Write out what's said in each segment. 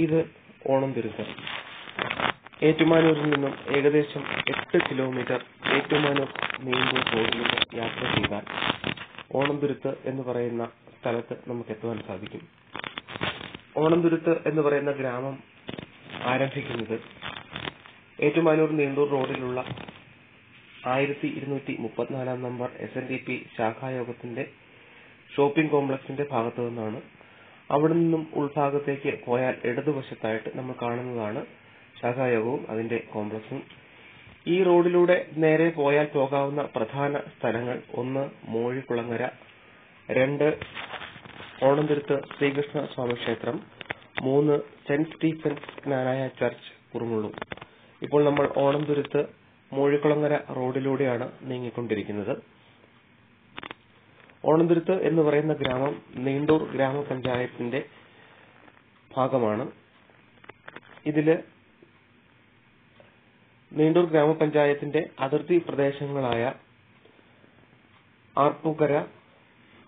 ഇത് ഓണംതുരുത്ത്. ഏറ്റുമാനൂരിൽ നിന്നും ഏകദേശം 8 കിലോമീറ്റർ ഏറ്റുമാനൂർ നീണ്ടൂർ റോഡിലൂടെ യാത്ര ചെയ്താൽ ഓണംതുരുത്ത് എന്ന് പറയുന്ന സ്ഥലത്ത് നമുക്ക് എത്തുവാൻ സാധിക്കും. ഓണംതുരുത്ത് എന്ന് പറയുന്ന ഗ്രാമം ആരംഭിക്കുന്നത് ഏറ്റുമാനൂർ നീണ്ടൂർ റോഡിലുള്ള 1234 നമ്പർ SNDP ശാഖായോഗത്തിന്റെ ഷോപ്പിംഗ് കോംപ്ലക്സിന്റെ ഭാഗത്തു നിന്നാണ്. അവിടെ നിന്നും ഉൾഭാഗത്തേക്ക് പോയാൽ ഇടതുവശത്തായിട്ട് നമ്മൾ കാണുന്നതാണ് ശാഖായോഗവും അതിന്റെ കോംപ്ലക്സും. ഈ റോഡിലൂടെ നേരെ പോയാൽ പോകാവുന്ന പ്രധാന സ്ഥലങ്ങൾ: 1 മോഴിക്കുളങ്ങര, 2 ഓണംതുരുത്ത് ശ്രീകൃഷ്ണ സ്വാമി ക്ഷേത്രം, 3 സെന്റ് സ്റ്റീഫൻസ് ജ്ഞാനായ ചർച്ച് കുറുമുള്ളൂർ. ഇപ്പോൾ നമ്മൾ ഓണംതുരുത്ത് മോഴിക്കുളങ്ങര റോഡിലൂടെയാണ് നീങ്ങിക്കൊണ്ടിരിക്കുന്നത്. ഓണംതുരുത്ത് എന്ന് പറയുന്ന ഗ്രാമം നീണ്ടൂർ ഗ്രാമപഞ്ചായത്തിന്റെ ഭാഗമാണ്. ഇതില് നീണ്ടൂർ ഗ്രാമപഞ്ചായത്തിന്റെ അതിർത്തി പ്രദേശങ്ങളായ ആർപ്പൂക്കര,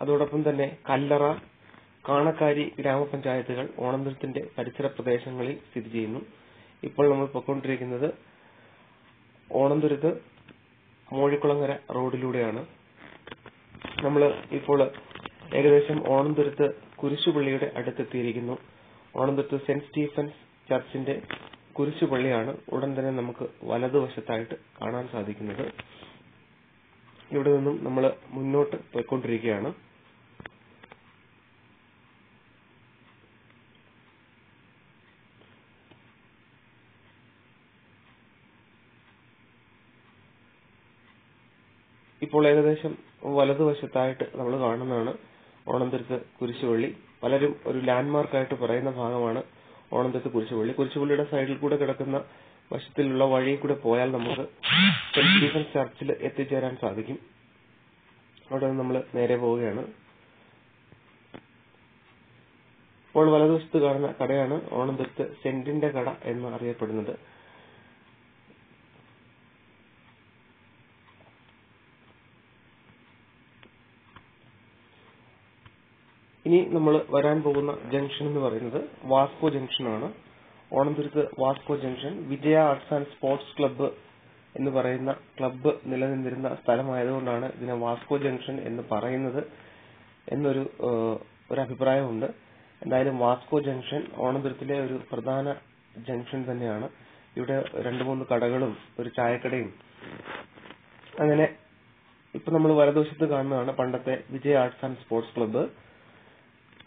അതോടൊപ്പം തന്നെ കല്ലറ, കാണക്കാരി ഗ്രാമപഞ്ചായത്തുകൾ ഓണംതുരുത്തിന്റെ പരിസര പ്രദേശങ്ങളിൽ സ്ഥിതി ചെയ്യുന്നു. ഇപ്പോൾ നമ്മൾ പൊയ്ക്കൊണ്ടിരിക്കുന്നത് ഓണംതുരുത്ത് മോഴിക്കുളങ്ങര റോഡിലൂടെയാണ്. നമ്മൾ ഇപ്പോൾ ഏകദേശം ഓണംതുരുത്ത് കുരിശുപള്ളിയുടെ അടുത്തെത്തിയിരിക്കുന്നു. ഓണംതുരുത്ത് സെന്റ് സ്റ്റീഫൻസ് ചർച്ചിന്റെ കുരിശുപള്ളിയാണ് ഉടൻ തന്നെ നമുക്ക് വലതുവശത്തായിട്ട് കാണാൻ സാധിക്കുന്നത്. ഇവിടെ നിന്നും നമ്മൾ മുന്നോട്ട് പോയിക്കൊണ്ടിരിക്കുകയാണ്. ഇപ്പോൾ ഏകദേശം വലതുവശത്തായിട്ട് നമ്മൾ കാണുന്നതാണ് ഓണംതുരുത്ത് കുരിശുപള്ളി. പലരും ഒരു ലാൻഡ്മാർക്കായിട്ട് പറയുന്ന ഭാഗമാണ് ഓണംതുരുത്ത് കുരിശുപള്ളി. കുരിശുപള്ളിയുടെ സൈഡിൽ കൂടെ കിടക്കുന്ന വശത്തിലുള്ള വഴിയിൽ കൂടെ പോയാൽ നമുക്ക് സെന്റ് സ്റ്റീഫൻസ് ചർച്ചിൽ എത്തിച്ചേരാൻ സാധിക്കും. അവിടെ നമ്മൾ നേരെ പോവുകയാണ്. ഇപ്പോൾ വലതുവശത്ത് കാണുന്ന കടയാണ് ഓണംതുരുത്ത് സെന്റിന്റെ കട എന്ന് അറിയപ്പെടുന്നത്. ഇനി നമ്മൾ വരാൻ പോകുന്ന ജംഗ്ഷൻ എന്ന് പറയുന്നത് വാസ്കോ ജംഗ്ഷനാണ്. Onamthuruth Vasco junction Vijaya arts and sports club എന്ന് പറയുന്ന ക്ലബ്ബ് നിലനിന്നിരുന്ന സ്ഥലമായതുകൊണ്ടാണ് ഇതിനെ വാസ്കോ ജംഗ്ഷൻ എന്ന് പറയുന്നത് എന്നൊരു അഭിപ്രായമുണ്ട്. എന്തായാലും വാസ്കോ ജംഗ്ഷൻ ഓണംതുരുത്തിലെ ഒരു പ്രധാന ജംഗ്ഷൻ തന്നെയാണ്. ഇവിടെ 2-3 കടകളും ഒരു ചായക്കടയും, അങ്ങനെ ഇപ്പൊ നമ്മൾ വലതുവശത്ത് കാണുന്നതാണ് പണ്ടത്തെ വിജയ ആർട്സ് ആൻഡ് സ്പോർട്സ് ക്ലബ്ബ്.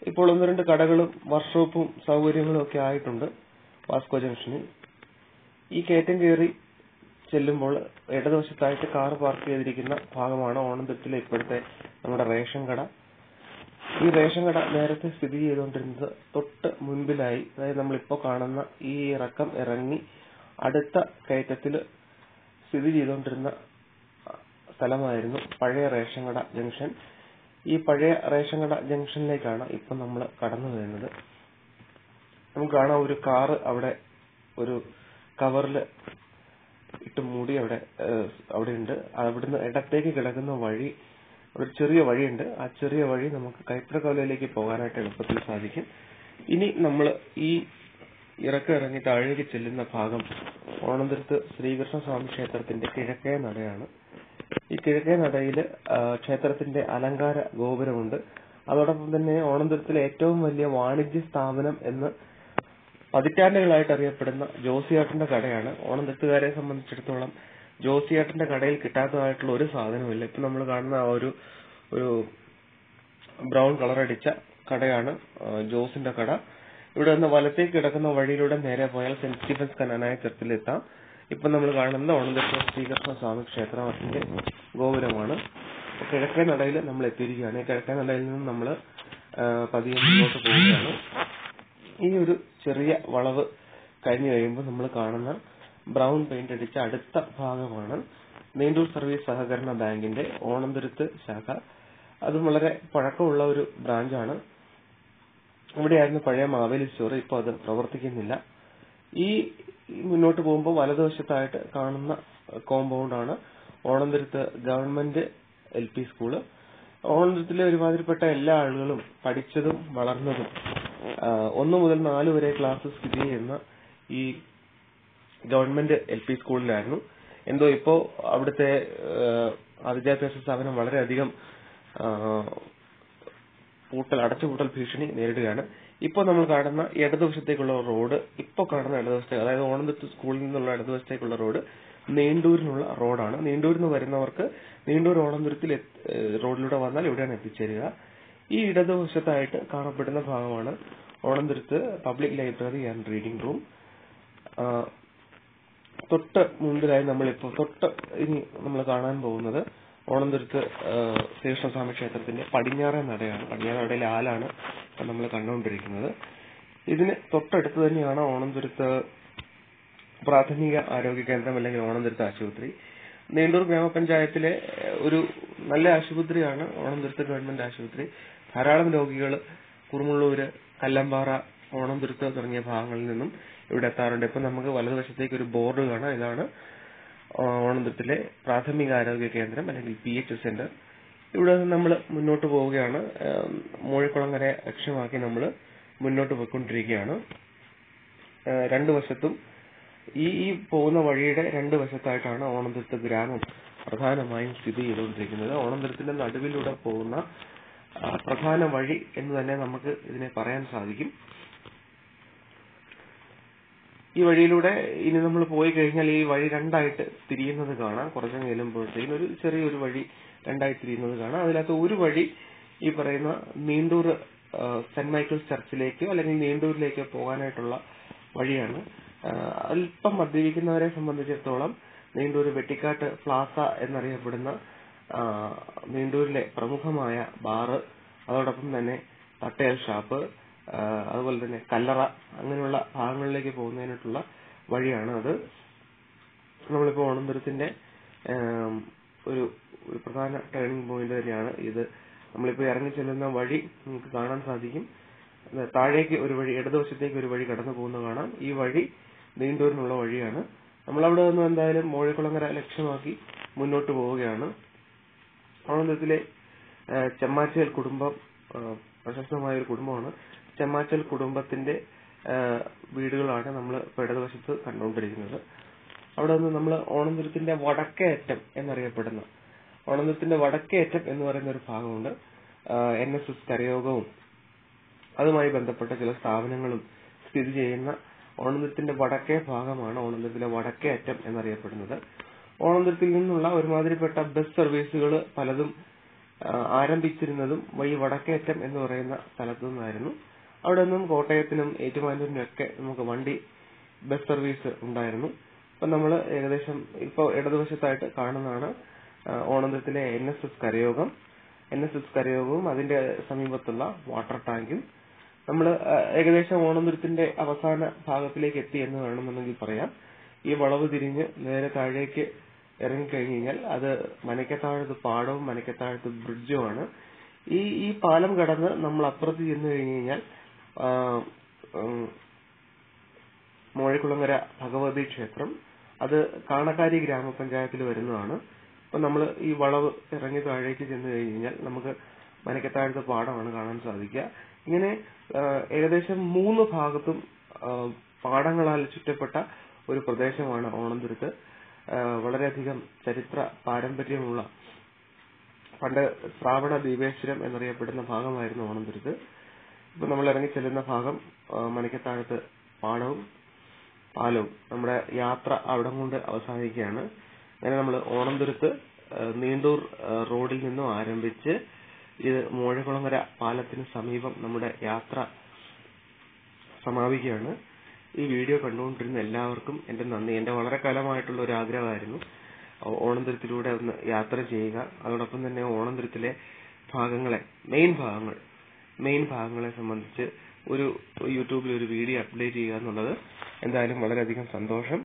ഇപ്പോൾ 1-2 കടകളും വർക്ക്ഷോപ്പും സൗകര്യങ്ങളും ഒക്കെ ആയിട്ടുണ്ട് വാസ്കോ ജംഗ്ഷനിൽ. ഈ കയറ്റം കയറി ചെല്ലുമ്പോൾ ഇടതുവശത്തായിട്ട് കാർ പാർക്ക് ചെയ്തിരിക്കുന്ന ഭാഗമാണ് ഓണംതുരുത്തിലെ ഇപ്പോഴത്തെ നമ്മുടെ റേഷൻ കട. ഈ റേഷൻ കട നേരത്തെ സ്ഥിതി ചെയ്തുകൊണ്ടിരുന്നത് തൊട്ട് മുൻപിലായി, അതായത് നമ്മളിപ്പോ കാണുന്ന ഈ ഇറക്കം ഇറങ്ങി അടുത്ത കയറ്റത്തിൽ സ്ഥിതി ചെയ്തുകൊണ്ടിരുന്ന സ്ഥലമായിരുന്നു പഴയ റേഷൻ കട ജംഗ്ഷൻ. ഈ പഴയ റേഷൻ കട ജംഗ്ഷനിലേക്കാണ് ഇപ്പൊ നമ്മൾ കടന്നു വരുന്നത്. നമുക്ക് കാണാം ഒരു കാറ് അവിടെ ഒരു കവറിൽ ഇട്ട് മൂടി അവിടെ ഉണ്ട്. അവിടുന്ന് ഇടത്തേക്ക് കിടക്കുന്ന വഴി, ഒരു ചെറിയ വഴിയുണ്ട്. ആ ചെറിയ വഴി നമുക്ക് കൈപ്പടക്കവലയിലേക്ക് പോകാനായിട്ട് എളുപ്പത്തിൽ സാധിക്കും. ഇനി നമ്മൾ ഈ ഇറക്കം ഇറങ്ങി താഴേക്ക് ചെല്ലുന്ന ഭാഗം ഓണംതുരുത്ത് ശ്രീകൃഷ്ണ സ്വാമി ക്ഷേത്രത്തിന്റെ കിഴക്കേ നടയാണ്. ഈ കിഴക്കേ നടയിൽ ക്ഷേത്രത്തിന്റെ അലങ്കാര ഗോപുരമുണ്ട്. അതോടൊപ്പം തന്നെ ഓണംതുരുത്തിലെ ഏറ്റവും വലിയ വാണിജ്യ സ്ഥാപനം എന്ന് പതിറ്റാണ്ടുകളായിട്ട് അറിയപ്പെടുന്ന ജോസിയേട്ടന്റെ കടയാണ്. ഓണംതുരുത്തുകാരെ സംബന്ധിച്ചിടത്തോളം ജോസിയേട്ടന്റെ കടയിൽ കിട്ടാത്തതായിട്ടുള്ള ഒരു സാധനവുമില്ല. ഇപ്പൊ നമ്മൾ കാണുന്ന ആ ഒരു ബ്രൗൺ കളർ അടിച്ച കടയാണ് ജോസിന്റെ കട. ഇവിടെ നിന്ന് വലത്തേക്ക് കിടക്കുന്ന വഴിയിലൂടെ നേരെ പോയാൽ സെന്റ് സ്റ്റീഫൻസ് കനാനായ ചർച്ചിലെത്താം. ഇപ്പൊ നമ്മൾ കാണുന്നത് ഓണംതുരുത്ത് ശ്രീകൃഷ്ണ സ്വാമി ക്ഷേത്രത്തിന്റെ ഗോപുരമാണ്. കിഴക്കേ നടയിൽ നമ്മൾ എത്തിയിരിക്കുകയാണ്. ഈ കിഴക്കേ നടയിൽ നിന്നും നമ്മൾ പതിയെ മുന്നോട്ട് പോവുകയാണ്. ഈ ഒരു ചെറിയ വളവ് കഴിഞ്ഞു കഴിയുമ്പോൾ നമ്മൾ കാണുന്ന ബ്രൗൺ പെയിന്റ് അടിച്ച അടുത്ത ഭാഗമാണ് നീണ്ടൂർ സർവീസ് സഹകരണ ബാങ്കിന്റെ ഓണംതുരുത്ത് ശാഖ. അതും വളരെ പഴക്കമുള്ള ഒരു ബ്രാഞ്ചാണ്. ഇവിടെയായിരുന്നു പഴയ മാവേലി സ്റ്റോർ. ഇപ്പോൾ അത് പ്രവർത്തിക്കുന്നില്ല. ഈ മുന്നോട്ട് പോകുമ്പോൾ വലതുവശത്തായിട്ട് കാണുന്ന കോമ്പൗണ്ടാണ് ഓണംതുരുത്ത് ഗവൺമെന്റ് LP സ്കൂള്. ഓണംതുരുത്തിലെ ഒരുമാതിരിപ്പെട്ട എല്ലാ ആളുകളും പഠിച്ചതും വളർന്നതും 1 മുതൽ 4 വരെ ക്ലാസ് സ്ഥിതി ചെയ്യുന്ന ഈ ഗവൺമെന്റ് LP സ്കൂളിലായിരുന്നു. എന്തോ ഇപ്പോ അവിടുത്തെ വിദ്യാഭ്യാസ സ്ഥാപനം വളരെയധികം അടച്ചുപൂട്ടൽ ഭീഷണി നേരിടുകയാണ്. ഇപ്പോൾ നമ്മൾ കാണുന്ന ഇടതുവശത്തേക്കുള്ള റോഡ്, അതായത് ഓണന്തുരുത്ത് സ്കൂളിൽ നിന്നുള്ള ഇടതുവശത്തേക്കുള്ള റോഡ് നീണ്ടൂരിനുള്ള റോഡാണ്. നീണ്ടൂരിൽ നിന്ന് വരുന്നവർക്ക് നീണ്ടൂർ ഓണന്തുരുത്തിൽ റോഡിലൂടെ വന്നാൽ ഇവിടെയാണ് എത്തിച്ചേരുക. ഈ ഇടതുവശത്തായിട്ട് കാണപ്പെടുന്ന ഭാഗമാണ് Onamthuruth public library and reading room. തൊട്ട് മുമ്പിലായി ഇനി നമ്മൾ കാണാൻ പോകുന്നത് ഓണന്തുരുത്ത് ശ്രീകൃഷ്ണസ്വാമി ക്ഷേത്രത്തിന്റെ പടിഞ്ഞാറേ നടയാണ്. പടിഞ്ഞാറേ നടയിലെ ആലാണ് നമ്മൾ കണ്ടുകൊണ്ടിരിക്കുന്നത്. ഇതിന് തൊട്ടടുത്ത് തന്നെയാണ് ഓണന്തുരുത്ത് പ്രാഥമിക ആരോഗ്യ കേന്ദ്രം അല്ലെങ്കിൽ ഓണന്തുരുത്ത് ആശുപത്രി. നീണ്ടൂർ ഗ്രാമപഞ്ചായത്തിലെ ഒരു നല്ല ആശുപത്രിയാണ് ഓണന്തുരുത്ത് ഗവൺമെന്റ് ആശുപത്രി. ധാരാളം രോഗികൾ കുറുമുള്ളൂര്, കല്ലമ്പാറ, ഓണന്തുരുത്ത് തുടങ്ങിയ ഭാഗങ്ങളിൽ നിന്നും ഇവിടെ എത്താറുണ്ട്. ഇപ്പൊ നമുക്ക് വലതുവശത്തേക്ക് ഒരു ബോർഡ് കാണാം. ഇതാണ് ഓണന്തുരുത്തിലെ പ്രാഥമിക ആരോഗ്യ കേന്ദ്രം അല്ലെങ്കിൽ PH സെന്റർ. ഇവിടെ നിന്ന് നമ്മൾ മുന്നോട്ട് പോവുകയാണ്. മൂഴിക്കുളങ്ങര ലക്ഷ്യമാക്കി നമ്മൾ മുന്നോട്ട് പോയിക്കൊണ്ടിരിക്കുകയാണ്. രണ്ടു വശത്തും ഈ പോകുന്ന വഴിയുടെ രണ്ടു വശത്തായിട്ടാണ് ഓണന്തുരുത്ത് ഗ്രാമം പ്രധാനമായും സ്ഥിതി ചെയ്തുകൊണ്ടിരിക്കുന്നത്. ഓണന്തുരുത്തിന്റെ നടുവിലൂടെ പോകുന്ന പ്രധാന വഴി എന്ന് തന്നെ നമുക്ക് ഇതിനെ പറയാൻ സാധിക്കും. ഈ വഴിയിലൂടെ ഇനി നമ്മൾ പോയി കഴിഞ്ഞാൽ ഈ വഴി രണ്ടായിട്ട് തിരിയുന്നത് കാണാം. കുറച്ചങ്ങ് ചെല്ലുമ്പോഴത്തേക്കും ഒരു ചെറിയൊരു വഴി രണ്ടായി തിരിയുന്നത് കാണാം. അതിനകത്ത് ഒരു വഴി ഈ പറയുന്ന നീണ്ടൂർ സെന്റ് മൈക്കിൾസ് ചർച്ചിലേക്കോ അല്ലെങ്കിൽ നീണ്ടൂരിലേക്കോ പോകാനായിട്ടുള്ള വഴിയാണ്. അല്പം മദ്യപിക്കുന്നവരെ സംബന്ധിച്ചിടത്തോളം നീണ്ടൂർ വെട്ടിക്കാട്ട് പ്ലാസ എന്നറിയപ്പെടുന്ന നീണ്ടൂരിലെ പ്രമുഖമായ ബാറ്, അതോടൊപ്പം തന്നെ തട്ടയൽ ഷാപ്പ്, അതുപോലെ തന്നെ കല്ലറ, അങ്ങനെയുള്ള ഭാഗങ്ങളിലേക്ക് പോകുന്നതിനായിട്ടുള്ള വഴിയാണ് അത്. നമ്മളിപ്പോ ഓണന്തുരുത്തിന്റെ ഒരു പ്രധാന ടേണിംഗ് പോയിന്റ് തന്നെയാണ് ഇത്. നമ്മളിപ്പോ ഇറങ്ങി ചെല്ലുന്ന വഴി നമുക്ക് കാണാൻ സാധിക്കും. താഴേക്ക് ഒരു വഴി, ഇടതുവശത്തേക്ക് ഒരു വഴി കടന്നു പോകുന്നത് കാണാം. ഈ വഴി നീണ്ടൂരിനുള്ള വഴിയാണ്. നമ്മളവിടെ നിന്ന് എന്തായാലും മൂഴിക്കുളങ്ങര ലക്ഷ്യമാക്കി മുന്നോട്ട് പോവുകയാണ്. ഓണന്തുരത്തിലെ ചെമ്മാച്ചൽ കുടുംബം പ്രശസ്തമായ ഒരു കുടുംബമാണ്. ചെമ്മാച്ചൽ കുടുംബത്തിന്റെ വീടുകളാണ് നമ്മൾ ഇപ്പോൾ ഇടതുവശത്ത് കണ്ടുകൊണ്ടിരിക്കുന്നത്. അവിടെ നിന്ന് നമ്മൾ ഓണന്തുരത്തിന്റെ വടക്കേ അറ്റം എന്നറിയപ്പെടുന്ന ഓണന്തുരത്തിന്റെ വടക്കേ അറ്റം എന്ന് പറയുന്ന ഒരു ഭാഗമുണ്ട്. NSS കരയോഗവും അതുമായി ബന്ധപ്പെട്ട ചില സ്ഥാപനങ്ങളും സ്ഥിതി ചെയ്യുന്ന ഓണന്തുരത്തിന്റെ വടക്കേ ഭാഗമാണ് ഓണന്തുരത്തിലെ വടക്കേ അറ്റം എന്നറിയപ്പെടുന്നത്. ഓണന്തുരത്തിൽ നിന്നുള്ള ഒരുമാതിരിപ്പെട്ട ബസ് സർവീസുകൾ പലതും ആരംഭിച്ചിരുന്നതും ഈ വടക്കേ അറ്റം എന്ന് പറയുന്ന സ്ഥലത്തു നിന്നായിരുന്നു. അവിടെ നിന്നും കോട്ടയത്തിനും ഏറ്റുമാനൂരിനും ഒക്കെ നമുക്ക് ബസ് സർവീസ് ഉണ്ടായിരുന്നു. അപ്പൊ നമ്മൾ ഏകദേശം ഇപ്പോൾ ഇടതുവശത്തായിട്ട് കാണുന്നതാണ് ഓണന്തുരത്തിലെ NSS കരയോഗവും അതിന്റെ സമീപത്തുള്ള വാട്ടർ ടാങ്കും. നമ്മൾ ഏകദേശം ഓണന്തുരത്തിന്റെ അവസാന ഭാഗത്തിലേക്ക് എത്തി എന്ന് വേണമെന്നുണ്ടെങ്കിൽ പറയാം. ഈ വളവ് തിരിഞ്ഞ് നേരെ താഴേക്ക് ഇറങ്ങിക്കഴിഞ്ഞു കഴിഞ്ഞാൽ അത് മനക്കത്താഴത്ത് പാടവും മനക്കത്താഴത്ത് ബ്രിഡ്ജുമാണ്. ഈ പാലം കടന്ന് നമ്മൾ അപ്പുറത്ത് ചെന്ന് കഴിഞ്ഞു കഴിഞ്ഞാൽ മൂഴിക്കുളങ്ങര ഭഗവതി ക്ഷേത്രം, അത് കാണക്കാരി ഗ്രാമപഞ്ചായത്തിൽ വരുന്നതാണ്. അപ്പൊ നമ്മൾ ഈ വളവ് ഇറങ്ങി താഴേക്ക് ചെന്ന് കഴിഞ്ഞു കഴിഞ്ഞാൽ നമുക്ക് മനക്കത്താഴത്ത് പാടമാണ് കാണാൻ സാധിക്കുക. ഇങ്ങനെ ഏകദേശം 3 ഭാഗത്തും പാടങ്ങളാൽ ചുറ്റപ്പെട്ട ഒരു പ്രദേശമാണ് ഓണന്തുരത്ത്. വളരെയധികം ചരിത്ര പാരമ്പര്യമുള്ള, പണ്ട് ശ്രാവണ ദീപേശ്വരം എന്നറിയപ്പെടുന്ന ഭാഗമായിരുന്നു ഓണന്തുരത്ത്. ഇപ്പൊ നമ്മൾ ഇറങ്ങി ചെല്ലുന്ന ഭാഗം മനക്കത്താഴത്ത് പാടവും പാലവും. നമ്മുടെ യാത്ര അവിടം കൊണ്ട് അവസാനിക്കുകയാണ്. അങ്ങനെ നമ്മൾ ഓണന്തുരത്ത് നീണ്ടൂർ റോഡിൽ നിന്നും ആരംഭിച്ച് ഇത് മൂഴിക്കുളങ്ങര പാലത്തിന് സമീപം നമ്മുടെ യാത്ര സമാപിക്കുകയാണ്. ഈ വീഡിയോ കണ്ടുകൊണ്ടിരുന്ന എല്ലാവർക്കും എന്റെ നന്ദി. എന്റെ വളരെ കാലമായിട്ടുള്ള ഒരു ആഗ്രഹമായിരുന്നു ഓണന്തുരത്തിലൂടെ ഒന്ന് യാത്ര ചെയ്യുക. അതോടൊപ്പം തന്നെ ഓണന്തുരത്തിലെ മെയിൻ ഭാഗങ്ങളെ സംബന്ധിച്ച് ഒരു യൂട്യൂബിൽ ഒരു വീഡിയോ അപ്ലോഡ് ചെയ്യുക എന്നുള്ളത് എന്തായാലും വളരെയധികം സന്തോഷം.